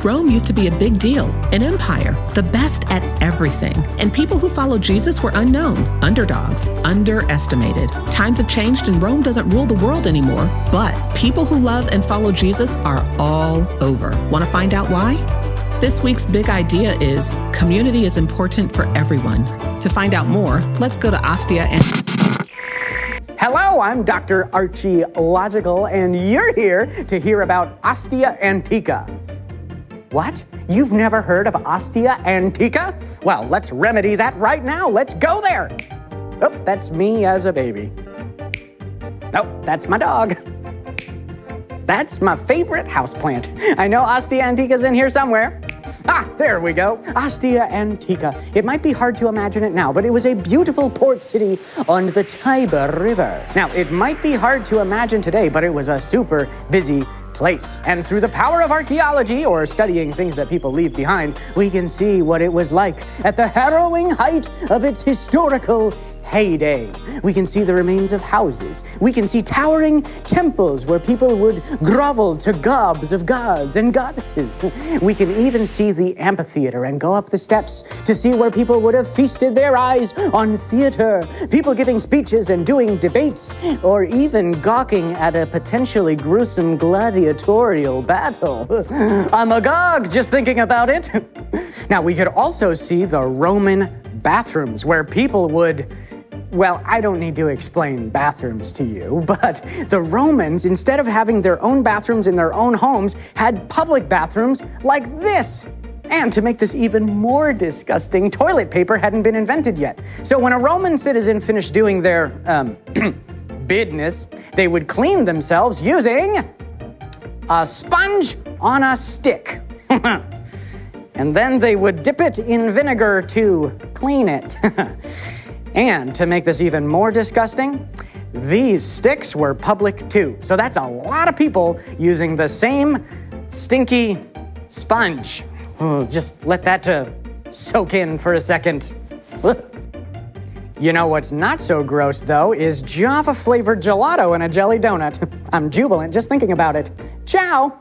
Rome used to be a big deal, an empire, the best at everything. And people who followed Jesus were unknown, underdogs, underestimated. Times have changed and Rome doesn't rule the world anymore, but people who love and follow Jesus are all over. Want to find out why? This week's big idea is community is important for everyone. To find out more, let's go to Ostia Antica. Hello, I'm Dr. Archie Logical, and you're here to hear about Ostia Antica. What? You've never heard of Ostia Antica? Well, let's remedy that right now. Let's go there. Oh, that's me as a baby. Oh, that's my dog. That's my favorite houseplant. I know Ostia Antica's in here somewhere. Ah, there we go. Ostia Antica. It might be hard to imagine it now, but it was a beautiful port city on the Tiber River. Now, it might be hard to imagine today, but it was a super busy place. And through the power of archaeology, or studying things that people leave behind, we can see what it was like at the harrowing height of its historical heyday. We can see the remains of houses. We can see towering temples where people would grovel to gobs of gods and goddesses. We can even see the amphitheater and go up the steps to see where people would have feasted their eyes on theater, people giving speeches and doing debates, or even gawking at a potentially gruesome gladiatorial battle. I'm agog just thinking about it. Now, we could also see the Roman bathrooms where people would, well, I don't need to explain bathrooms to you, but the Romans, instead of having their own bathrooms in their own homes, had public bathrooms like this. And to make this even more disgusting, toilet paper hadn't been invented yet. So when a Roman citizen finished doing their business, they would clean themselves using a sponge on a stick. And then they would dip it in vinegar to clean it. And to make this even more disgusting, these sticks were public too. So that's a lot of people using the same stinky sponge. Just let that soak in for a second. You know what's not so gross, though, is Java-flavored gelato in a jelly donut. I'm jubilant just thinking about it. Ciao!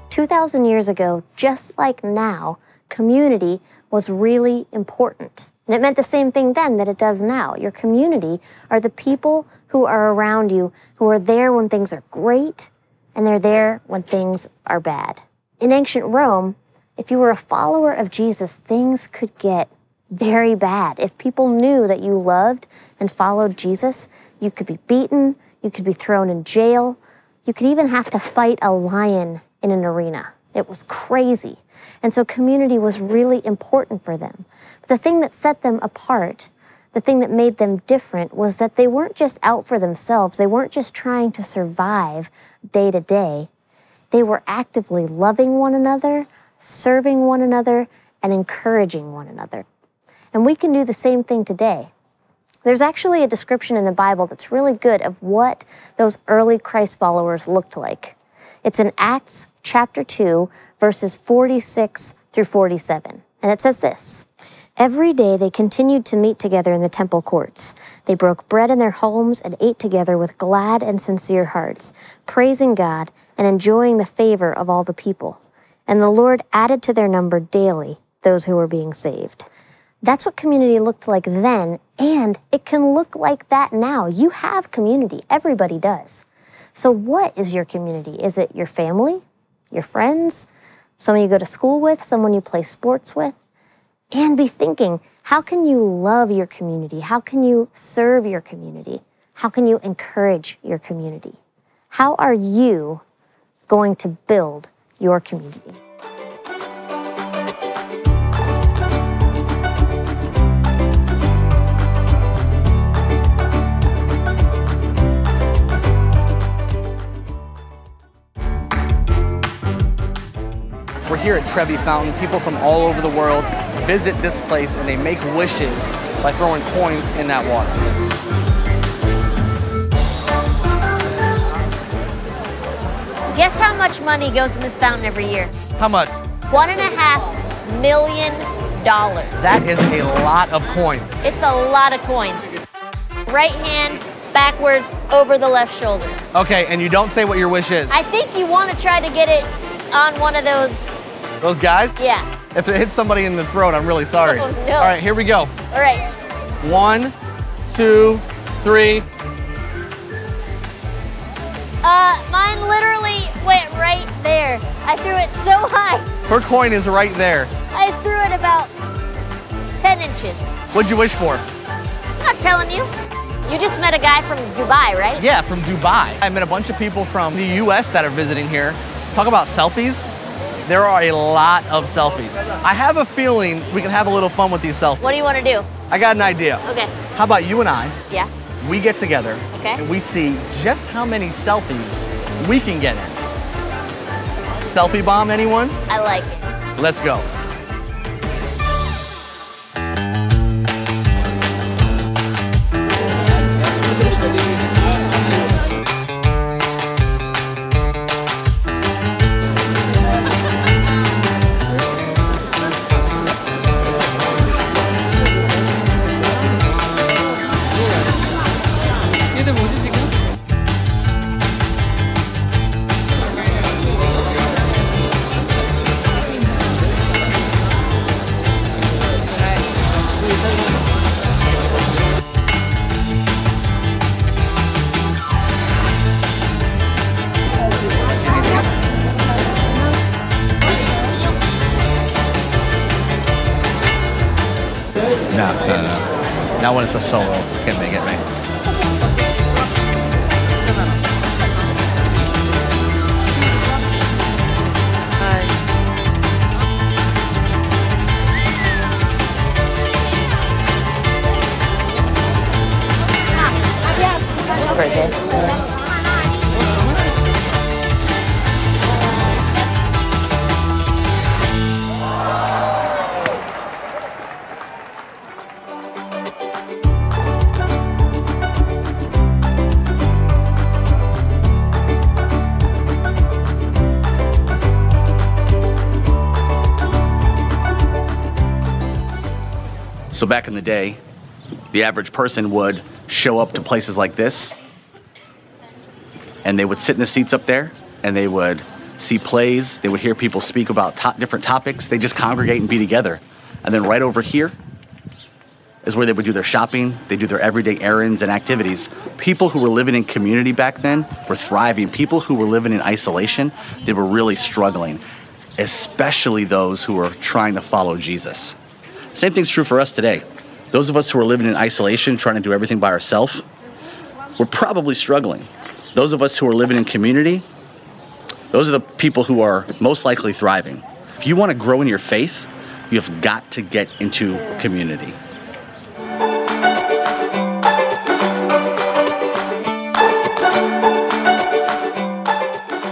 2,000 years ago, just like now, community was really important. And it meant the same thing then that it does now. Your community are the people who are around you, who are there when things are great, and they're there when things are bad. In ancient Rome, if you were a follower of Jesus, things could get very bad. If people knew that you loved and followed Jesus, you could be beaten, you could be thrown in jail, you could even have to fight a lion in an arena. It was crazy. And so community was really important for them. But the thing that set them apart, the thing that made them different, was that they weren't just out for themselves. They weren't just trying to survive day to day. They were actively loving one another, serving one another, and encouraging one another. And we can do the same thing today. There's actually a description in the Bible that's really good of what those early Christ followers looked like. It's in Acts chapter 2, verses 46 through 47. And it says this: "Every day they continued to meet together in the temple courts. They broke bread in their homes and ate together with glad and sincere hearts, praising God and enjoying the favor of all the people. And the Lord added to their number daily those who were being saved." That's what community looked like then, and it can look like that now. You have community. Everybody does. So what is your community? Is it your family, your friends, someone you go to school with, someone you play sports with? And be thinking, how can you love your community? How can you serve your community? How can you encourage your community? How are you going to build your community? We're here at Trevi Fountain. People from all over the world visit this place and they make wishes by throwing coins in that water. Guess how much money goes in this fountain every year? How much? $1.5 million. That is a lot of coins. It's a lot of coins. Right hand, backwards, over the left shoulder. Okay, and you don't say what your wish is. I think you want to try to get it on one of those. Those guys? Yeah. If it hits somebody in the throat, I'm really sorry. Oh, no. All right, here we go. All right. 1, 2, 3. Mine literally went right there. I threw it so high. Her coin is right there. I threw it about 10 inches. What'd you wish for? I'm not telling you. You just met a guy from Dubai, right? Yeah, from Dubai. I met a bunch of people from the US that are visiting here. Talk about selfies. There are a lot of selfies. I have a feeling we can have a little fun with these selfies. What do you want to do? I got an idea. Okay. How about you and I? Yeah. We get together. Okay. And we see just how many selfies we can get in. Selfie bomb, anyone? I like it. Let's go. No. Not when it's a solo. Get me. For this thing. So back in the day, the average person would show up to places like this, and they would sit in the seats up there, and they would see plays, they would hear people speak about different topics, they just congregate and be together. And then right over here is where they would do their shopping, they do their everyday errands and activities. People who were living in community back then were thriving. People who were living in isolation, they were really struggling, especially those who were trying to follow Jesus. Same thing's true for us today. Those of us who are living in isolation, trying to do everything by ourselves, we're probably struggling. Those of us who are living in community, those are the people who are most likely thriving. If you want to grow in your faith, you have got to get into community.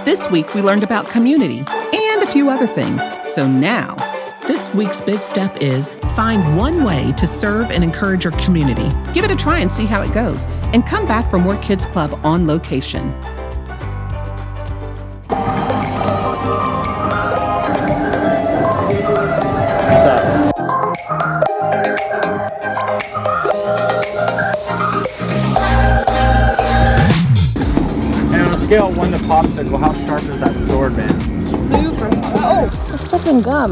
This week we learned about community and a few other things. So now, this week's big step is find one way to serve and encourage your community. Give it a try and see how it goes. And come back for more Kids Club on location. What's up? And on a scale of 1 to popsicle, how sharp is that sword, man? Super. Oh, it's sucking gum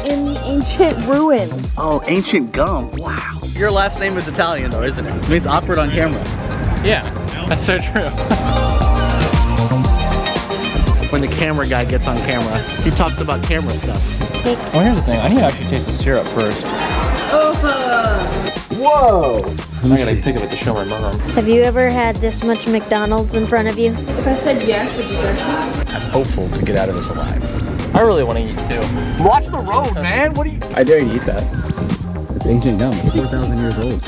in the ancient ruin. Oh, ancient gum. Wow. Your last name is Italian though, isn't it? It means awkward on camera. Yeah, that's so true. When the camera guy gets on camera, he talks about camera stuff. Well, here's the thing. I need to actually taste the syrup first. Whoa! I gotta pick it up to show my mom. Have you ever had this much McDonald's in front of you? If I said yes, would you judge me? I'm hopeful to get out of this alive. I really want to eat too. Watch the road, man. What are you? I dare you eat that. It's ancient gum. It's 4,000 years old.